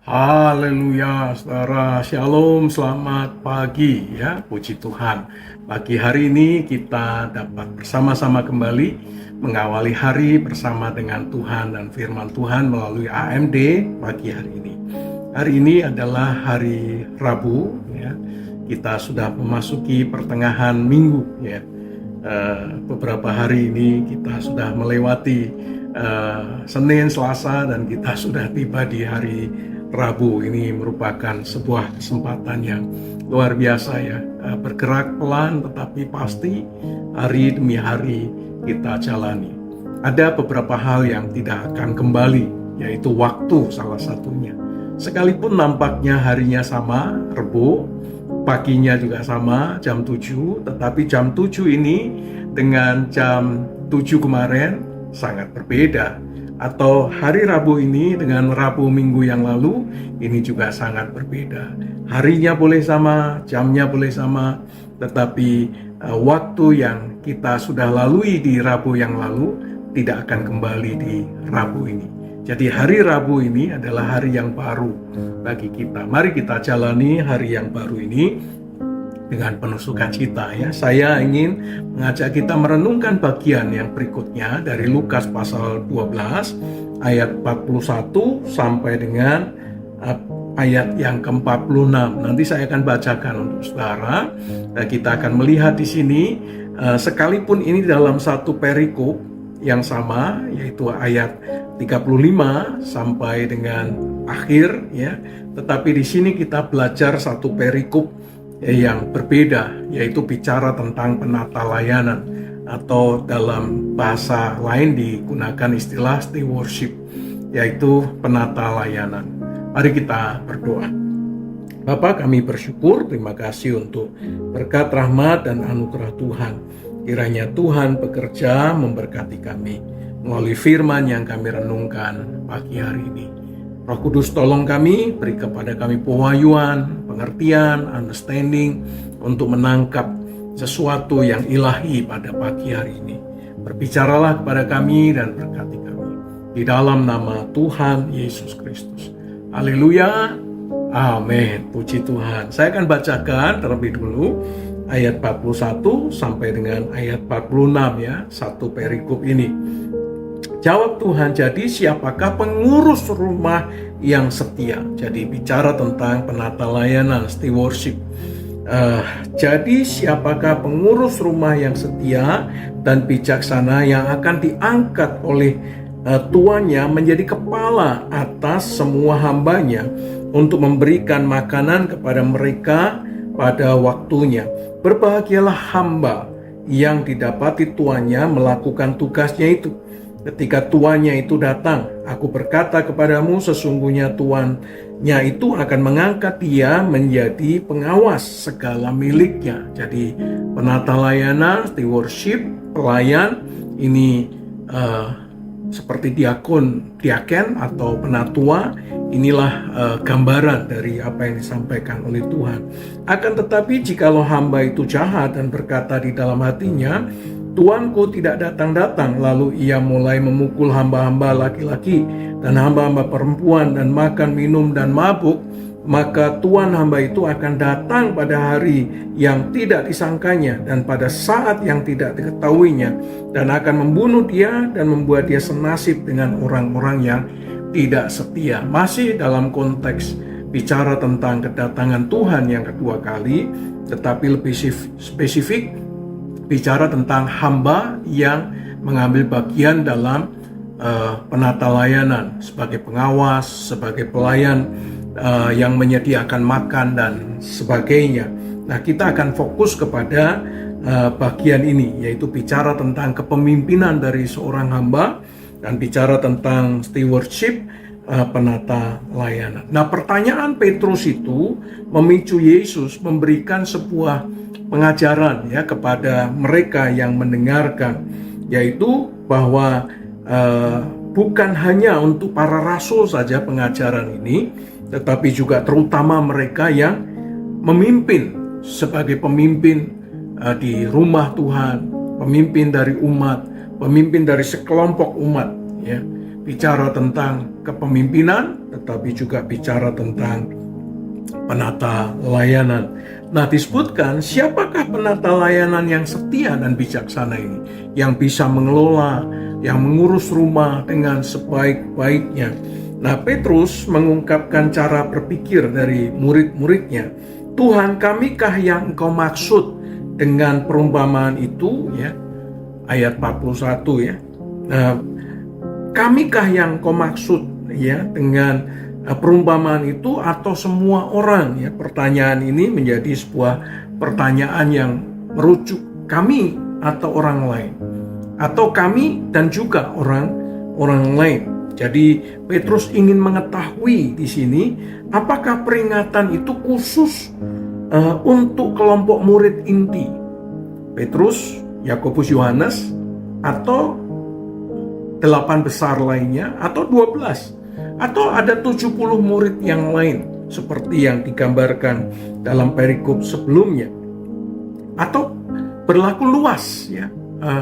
Haleluya, saudara. Shalom, selamat pagi ya. Puji Tuhan. Pagi hari ini kita dapat bersama-sama kembali mengawali hari bersama dengan Tuhan dan firman Tuhan melalui AMD pagi hari ini. Hari ini adalah hari Rabu ya. Kita sudah memasuki pertengahan minggu ya. Beberapa hari ini kita sudah melewati Senin, Selasa, dan kita sudah tiba di hari Rabu. Ini merupakan sebuah kesempatan yang luar biasa ya, bergerak pelan tetapi pasti hari demi hari kita jalani. Ada beberapa hal yang tidak akan kembali, yaitu waktu salah satunya. Sekalipun nampaknya harinya sama, Rebo, paginya juga sama, jam 7, tetapi jam 7 ini dengan jam 7 kemarin sangat berbeda. Atau hari Rabu ini dengan Rabu minggu yang lalu, ini juga sangat berbeda. Harinya boleh sama, jamnya boleh sama, tetapi waktu yang kita sudah lalui di Rabu yang lalu tidak akan kembali di Rabu ini. Jadi hari Rabu ini adalah hari yang baru bagi kita. Mari kita jalani hari yang baru ini dengan penuh sukacita ya. Saya ingin mengajak kita merenungkan bagian yang berikutnya dari Lukas pasal 12 ayat 41 sampai dengan ayat yang ke-46. Nanti saya akan bacakan untuk saudara. Kita akan melihat di sini sekalipun ini dalam satu perikop yang sama, yaitu ayat 35 sampai dengan akhir ya. Tetapi di sini kita belajar satu perikop yang berbeda, yaitu bicara tentang penata layanan, atau dalam bahasa lain digunakan istilah stewardship, yaitu penata layanan. Mari kita berdoa. Bapa, kami bersyukur, terima kasih untuk berkat rahmat dan anugerah Tuhan. Kiranya Tuhan bekerja memberkati kami melalui firman yang kami renungkan pagi hari ini. Roh Kudus tolong kami, beri kepada kami pewahyuan, pengertian, understanding untuk menangkap sesuatu yang ilahi pada pagi hari ini. Berbicaralah kepada kami dan berkati kami. Di dalam nama Tuhan Yesus Kristus. Haleluya. Amin. Puji Tuhan. Saya akan bacakan terlebih dulu ayat 41 sampai dengan ayat 46 ya, satu perikop ini. Jawab Tuhan, jadi siapakah pengurus rumah yang setia? Jadi bicara tentang penata layanan, stewardship. Jadi siapakah pengurus rumah yang setia dan bijaksana yang akan diangkat oleh tuannya menjadi kepala atas semua hambanya untuk memberikan makanan kepada mereka pada waktunya. Berbahagialah hamba yang didapati tuannya melakukan tugasnya itu. Ketika tuannya itu datang, aku berkata kepadamu, sesungguhnya tuannya itu akan mengangkat dia menjadi pengawas segala miliknya. Jadi penata layanan, stewardship, pelayan, ini seperti diaken atau penatua. Inilah gambaran dari apa yang disampaikan oleh Tuhan. Akan tetapi jikalau hamba itu jahat dan berkata di dalam hatinya, Tuanku tidak datang-datang, lalu ia mulai memukul hamba-hamba laki-laki dan hamba-hamba perempuan dan makan, minum, dan mabuk, maka tuan hamba itu akan datang pada hari yang tidak disangkanya dan pada saat yang tidak diketahuinya, dan akan membunuh dia dan membuat dia senasib dengan orang-orang yang tidak setia. Masih dalam konteks bicara tentang kedatangan Tuhan yang kedua kali, tetapi lebih spesifik bicara tentang hamba yang mengambil bagian dalam penata layanan sebagai pengawas, sebagai pelayan yang menyediakan makan dan sebagainya. Nah, kita akan fokus kepada bagian ini, yaitu bicara tentang kepemimpinan dari seorang hamba dan bicara tentang stewardship, penata layanan. Nah, pertanyaan Petrus itu memicu Yesus memberikan sebuah pengajaran ya kepada mereka yang mendengarkan, yaitu bahwa bukan hanya untuk para rasul saja pengajaran ini, tetapi juga terutama mereka yang memimpin sebagai pemimpin di rumah Tuhan, pemimpin dari umat, pemimpin dari sekelompok umat ya. bicara tentang kepemimpinan, tetapi juga bicara tentang penata layanan. Nah, disebutkan siapakah penata layanan yang setia dan bijaksana ini, yang bisa mengelola, yang mengurus rumah dengan sebaik-baiknya. Nah, Petrus mengungkapkan cara berpikir dari murid-muridnya. Tuhan, kamikah yang engkau maksud dengan perumpamaan itu, ya, ayat 41 ya. Nah, kamikah yang engkau maksud ya dengan perumpamaan itu, atau semua orang ya? Pertanyaan ini menjadi sebuah pertanyaan yang merujuk kami atau orang lain, atau kami dan juga orang lain. Jadi Petrus ingin mengetahui di sini apakah peringatan itu khusus untuk kelompok murid inti Petrus, Yakobus, Yohanes, atau 8 besar lainnya, atau 12, atau ada 70 murid yang lain seperti yang digambarkan dalam perikop sebelumnya, atau berlaku luas ya,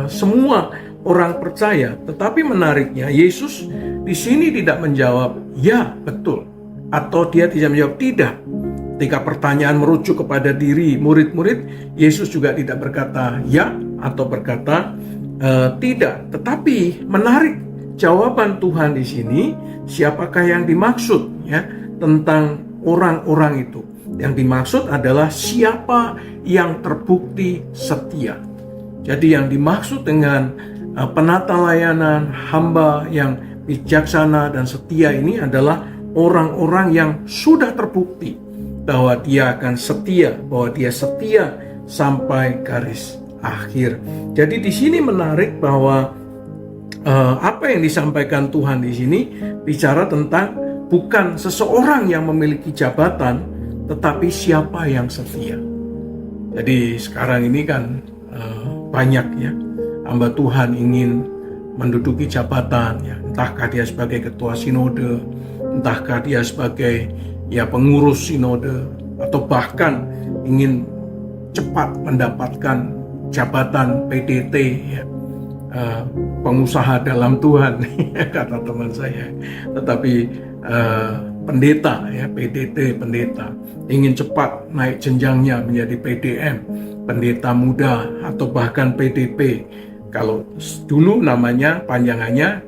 semua orang percaya. Tetapi menariknya, Yesus di sini tidak menjawab ya betul, atau dia tidak menjawab tidak. Ketika pertanyaan merujuk kepada diri murid-murid, Yesus juga tidak berkata ya atau berkata tidak. Tetapi menarik jawaban Tuhan di sini, siapakah yang dimaksud ya tentang orang-orang itu? Yang dimaksud adalah siapa yang terbukti setia. Jadi yang dimaksud dengan penata layanan hamba yang bijaksana dan setia ini adalah orang-orang yang sudah terbukti bahwa dia akan setia, bahwa dia setia sampai garis akhir. Jadi di sini menarik bahwa apa yang disampaikan Tuhan di sini bicara tentang bukan seseorang yang memiliki jabatan, tetapi siapa yang setia. Jadi sekarang ini kan banyak ya hamba Tuhan ingin menduduki jabatan ya, entahkah dia sebagai ketua sinode, entahkah dia sebagai ya pengurus sinode, atau bahkan ingin cepat mendapatkan jabatan PDT ya, pengusaha dalam Tuhan kata teman saya. Tetapi pendeta ya, PDT, pendeta ingin cepat naik jenjangnya menjadi PDM, pendeta muda, atau bahkan PDP. Kalau dulu namanya panjangannya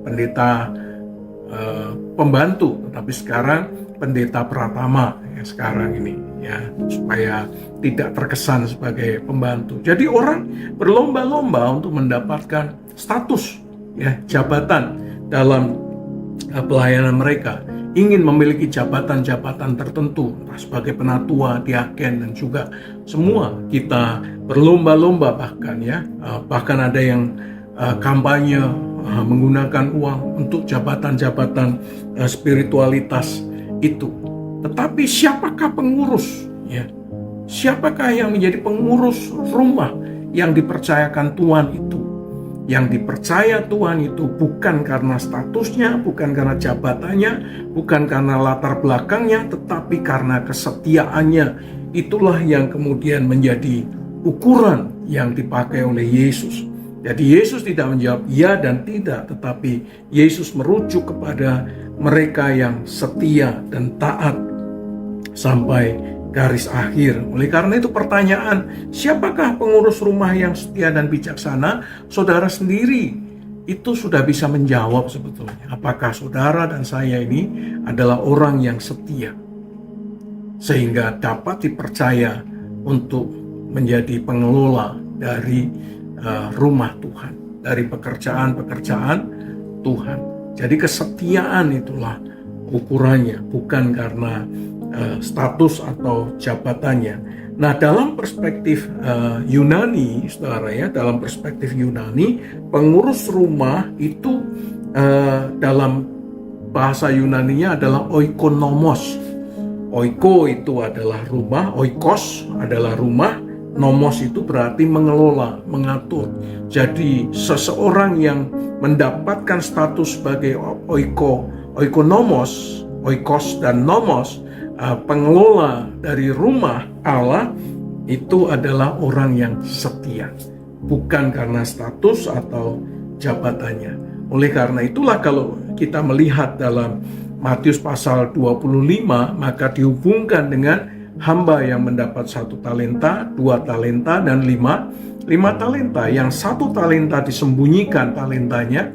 pendeta pembantu, tetapi sekarang pendeta pratama ya, sekarang ini ya, supaya tidak terkesan sebagai pembantu. Jadi orang berlomba-lomba untuk mendapatkan status ya, jabatan dalam pelayanan mereka, ingin memiliki jabatan-jabatan tertentu, entah sebagai penatua, diaken, dan juga semua kita berlomba-lomba, bahkan ada yang kampanye menggunakan uang untuk jabatan-jabatan spiritualitas itu. Tetapi siapakah pengurus ya? Siapakah yang menjadi pengurus rumah yang dipercayakan Tuhan itu? Yang dipercaya Tuhan itu bukan karena statusnya, bukan karena jabatannya, bukan karena latar belakangnya, tetapi karena kesetiaannya. Itulah yang kemudian menjadi ukuran yang dipakai oleh Yesus. Jadi Yesus tidak menjawab ya dan tidak, tetapi Yesus merujuk kepada mereka yang setia dan taat sampai garis akhir. Oleh karena itu pertanyaan, siapakah pengurus rumah yang setia dan bijaksana? Saudara sendiri itu sudah bisa menjawab sebetulnya. Apakah saudara dan saya ini adalah orang yang setia, sehingga dapat dipercaya untuk menjadi pengelola dari rumah Tuhan, dari pekerjaan-pekerjaan Tuhan. Jadi kesetiaan itulah ukurannya, bukan karena status atau jabatannya. Nah, dalam perspektif Yunani, saudara ya, dalam perspektif Yunani, pengurus rumah itu dalam bahasa Yunaninya adalah oikonomos. Oiko itu adalah rumah, oikos adalah rumah, nomos itu berarti mengelola, mengatur. Jadi seseorang yang mendapatkan status sebagai oikonomos, oikos dan nomos, pengelola dari rumah Allah, itu adalah orang yang setia, bukan karena status atau jabatannya. Oleh karena itulah kalau kita melihat dalam Matius pasal 25, maka dihubungkan dengan hamba yang mendapat 1 talenta, 2 talenta, dan 5 talenta. Yang 1 talenta disembunyikan talentanya,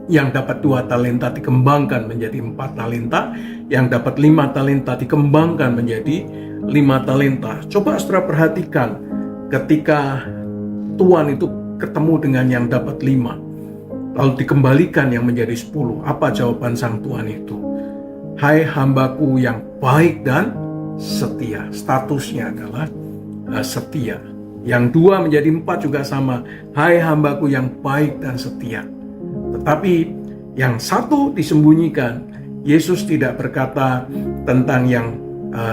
yang dapat 2 talenta dikembangkan menjadi 4 talenta, yang dapat 5 talenta dikembangkan menjadi 5 talenta. Coba saudara perhatikan, ketika tuan itu ketemu dengan yang dapat 5, lalu dikembalikan yang menjadi 10, apa jawaban sang tuan itu? Hai hambaku yang baik dan setia. Statusnya adalah setia. Yang 2 menjadi 4 juga sama. Hai hambaku yang baik dan setia. Tetapi yang 1 disembunyikan. Yesus tidak berkata tentang yang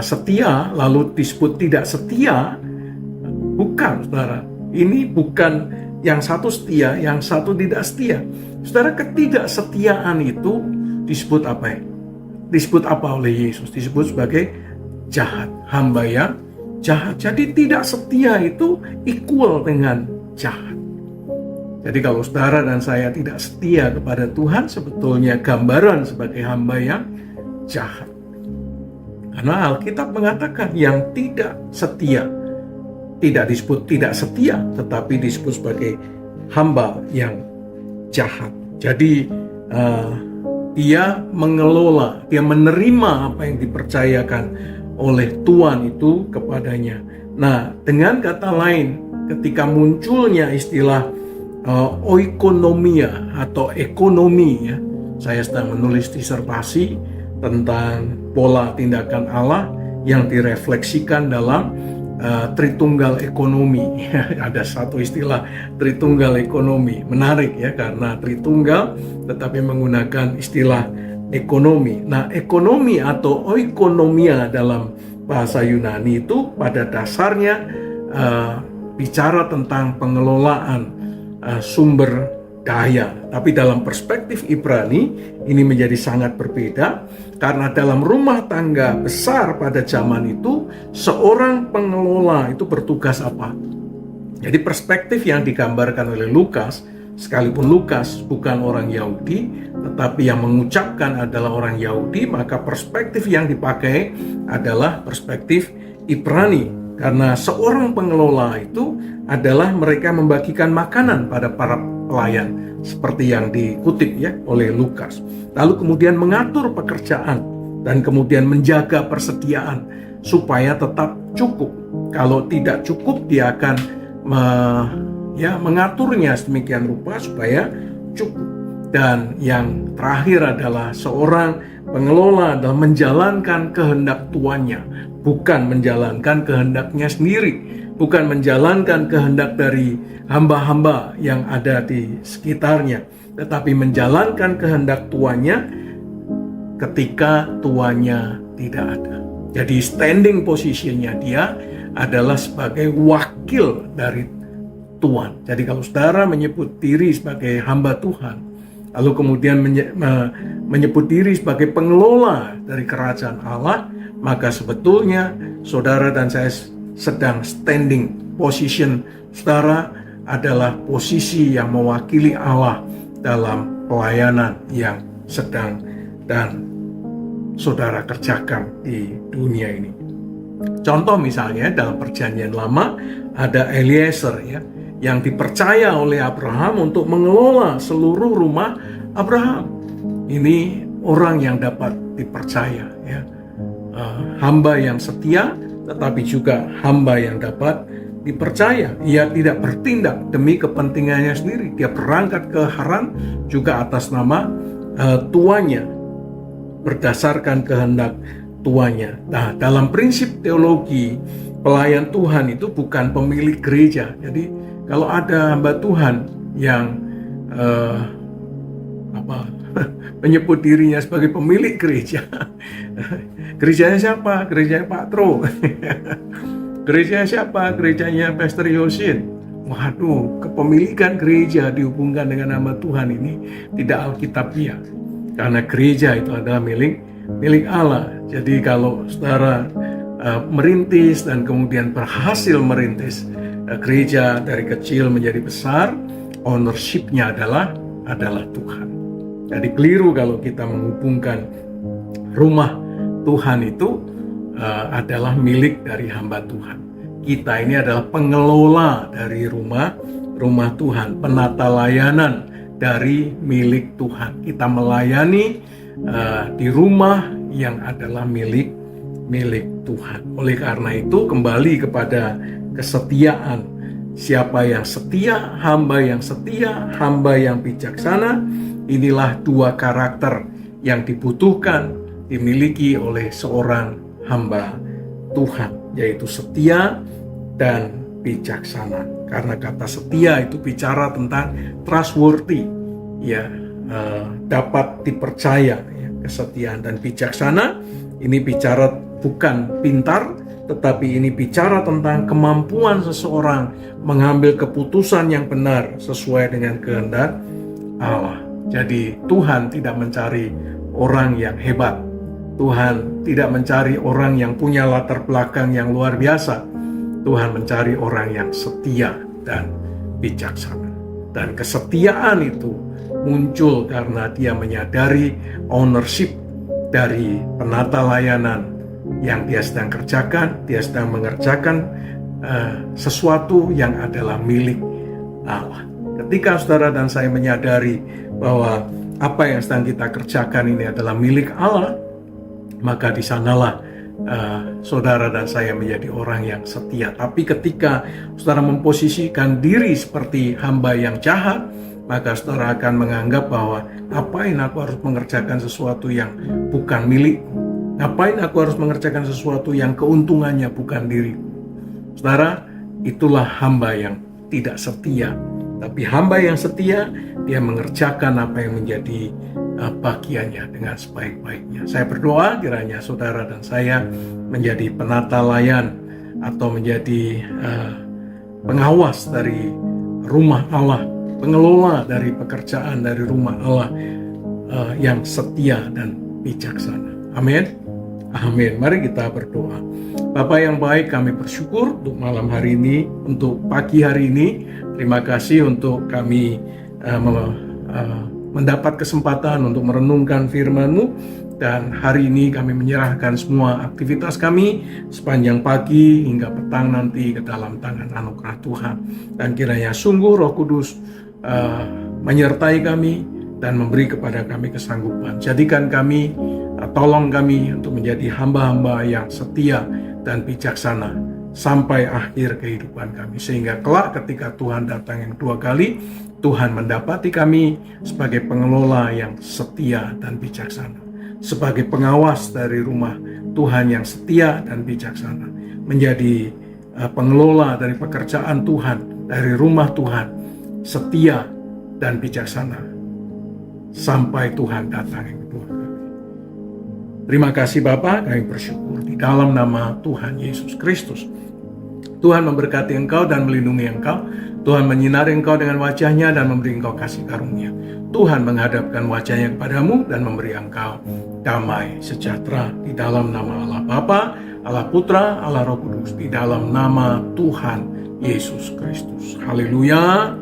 setia lalu disebut tidak setia. Bukan, saudara. Ini bukan yang 1 setia, yang 1 tidak setia. Saudara, ketidaksetiaan itu disebut apa ya? Disebut apa oleh Yesus? Disebut sebagai jahat. Hamba yang jahat. Jadi tidak setia itu equal dengan jahat. Jadi kalau saudara dan saya tidak setia kepada Tuhan, sebetulnya gambaran sebagai hamba yang jahat. Karena Alkitab mengatakan yang tidak setia tidak disebut tidak setia, tetapi disebut sebagai hamba yang jahat. Jadi dia mengelola, dia menerima apa yang dipercayakan oleh Tuhan itu kepadanya. Nah, dengan kata lain, ketika munculnya istilah oikonomia atau ekonomi, ya, saya sedang menulis disertasi tentang pola tindakan Allah yang direfleksikan dalam Tritunggal ekonomi. Ada satu istilah Tritunggal ekonomi, menarik ya, karena Tritunggal tetapi menggunakan istilah ekonomi. Nah, ekonomi atau oikonomia dalam bahasa Yunani itu pada dasarnya bicara tentang pengelolaan sumber daya. Tapi dalam perspektif Ibrani ini menjadi sangat berbeda, karena dalam rumah tangga besar pada zaman itu seorang pengelola itu bertugas apa? Jadi perspektif yang digambarkan oleh Lukas, sekalipun Lukas bukan orang Yahudi tetapi yang mengucapkan adalah orang Yahudi, maka perspektif yang dipakai adalah perspektif Ibrani. Karena seorang pengelola itu adalah mereka membagikan makanan pada para pelayan, seperti yang dikutip ya oleh Lukas. Lalu kemudian mengatur pekerjaan dan kemudian menjaga persediaan supaya tetap cukup. Kalau tidak cukup, dia akan mengaturnya sedemikian rupa supaya cukup. Dan yang terakhir adalah seorang pengelola adalah menjalankan kehendak tuannya, bukan menjalankan kehendaknya sendiri, bukan menjalankan kehendak dari hamba-hamba yang ada di sekitarnya, tetapi menjalankan kehendak tuannya ketika tuannya tidak ada. Jadi standing positionnya dia adalah sebagai wakil dari Tuhan. Jadi kalau saudara menyebut diri sebagai hamba Tuhan, lalu kemudian menyebut diri sebagai pengelola dari kerajaan Allah, maka sebetulnya saudara dan saya sedang standing position saudara adalah posisi yang mewakili Allah dalam pelayanan yang sedang dan saudara kerjakan di dunia ini. Contoh misalnya dalam perjanjian lama ada Eliezer ya, yang dipercaya oleh Abraham untuk mengelola seluruh rumah Abraham. Ini orang yang dapat dipercaya ya, hamba yang setia, tetapi juga hamba yang dapat dipercaya. Ia tidak bertindak demi kepentingannya sendiri. Dia berangkat ke Haran juga atas nama tuannya, berdasarkan kehendak tuannya. Nah, dalam prinsip teologi, pelayan Tuhan itu bukan pemilik gereja. Jadi kalau ada hamba Tuhan yang menyebut dirinya sebagai pemilik gereja, gerejanya siapa? Gerejanya Pak Tro. Gerejanya siapa? Gerejanya Pastor Yosin. Waduh, kepemilikan gereja dihubungkan dengan nama Tuhan ini tidak alkitabiah. Karena gereja itu adalah milik Allah. Jadi kalau saudara merintis dan kemudian berhasil merintis gereja dari kecil menjadi besar, ownership-nya adalah adalah Tuhan. Jadi keliru kalau kita menghubungkan rumah Tuhan itu adalah milik dari hamba Tuhan. Kita ini adalah pengelola dari rumah Tuhan, penata layanan dari milik Tuhan. Kita melayani di rumah yang adalah milik Tuhan. Oleh karena itu kembali kepada kesetiaan. Siapa yang setia, hamba yang bijaksana. Inilah dua karakter yang dibutuhkan dimiliki oleh seorang hamba Tuhan, yaitu setia dan bijaksana. Karena kata setia itu bicara tentang trustworthy, ya, dapat dipercaya. Ya. Kesetiaan dan bijaksana ini bicara bukan pintar, tetapi ini bicara tentang kemampuan seseorang mengambil keputusan yang benar sesuai dengan kehendak Allah. Jadi Tuhan tidak mencari orang yang hebat. Tuhan tidak mencari orang yang punya latar belakang yang luar biasa. Tuhan mencari orang yang setia dan bijaksana. Dan kesetiaan itu muncul karena dia menyadari ownership dari penata layanan yang dia sedang kerjakan. Dia sedang mengerjakan sesuatu yang adalah milik Allah. Ketika saudara dan saya menyadari bahwa apa yang sedang kita kerjakan ini adalah milik Allah, maka di sanalah saudara dan saya menjadi orang yang setia. Tapi ketika saudara memposisikan diri seperti hamba yang jahat, maka saudara akan menganggap bahwa ngapain aku harus mengerjakan sesuatu yang bukan milikku? Ngapain aku harus mengerjakan sesuatu yang keuntungannya bukan diriku? Saudara, itulah hamba yang tidak setia. Tapi hamba yang setia, dia mengerjakan apa yang menjadi bagiannya dengan sebaik-baiknya. Saya berdoa kiranya saudara dan saya menjadi penata layan atau menjadi pengawas dari rumah Allah, pengelola dari pekerjaan dari rumah Allah yang setia dan bijaksana. Amin. Amin. Mari kita berdoa. Bapa yang baik, kami bersyukur untuk malam hari ini, untuk pagi hari ini. Terima kasih untuk kami mendapat kesempatan untuk merenungkan firman-Mu. Dan hari ini kami menyerahkan semua aktivitas kami sepanjang pagi hingga petang nanti ke dalam tangan anugerah Tuhan. Dan kiranya sungguh Roh Kudus menyertai kami dan memberi kepada kami kesanggupan. Jadikan kami, tolong kami untuk menjadi hamba-hamba yang setia dan bijaksana sampai akhir kehidupan kami, sehingga kelak ketika Tuhan datang yang kedua kali, Tuhan mendapati kami sebagai pengelola yang setia dan bijaksana, sebagai pengawas dari rumah Tuhan yang setia dan bijaksana, menjadi pengelola dari pekerjaan Tuhan, dari rumah Tuhan, setia dan bijaksana sampai Tuhan datang yang kedua kali. Terima kasih Bapa, kami bersyukur di dalam nama Tuhan Yesus Kristus. Tuhan memberkati engkau dan melindungi engkau. Tuhan menyinari engkau dengan wajahnya dan memberi engkau kasih karunia. Tuhan menghadapkan wajahnya kepadamu dan memberi engkau damai sejahtera di dalam nama Allah Bapa, Allah Putra, Allah Roh Kudus, di dalam nama Tuhan Yesus Kristus. Haleluya.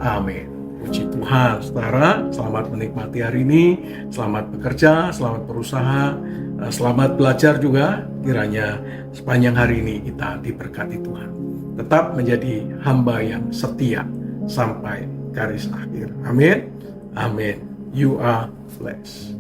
Amin. Puji Tuhan, saudara. Selamat menikmati hari ini. Selamat bekerja, selamat berusaha, selamat belajar juga. Kiranya sepanjang hari ini kita diberkati Tuhan. Tetap menjadi hamba yang setia sampai garis akhir. Amin. Amin. You are blessed.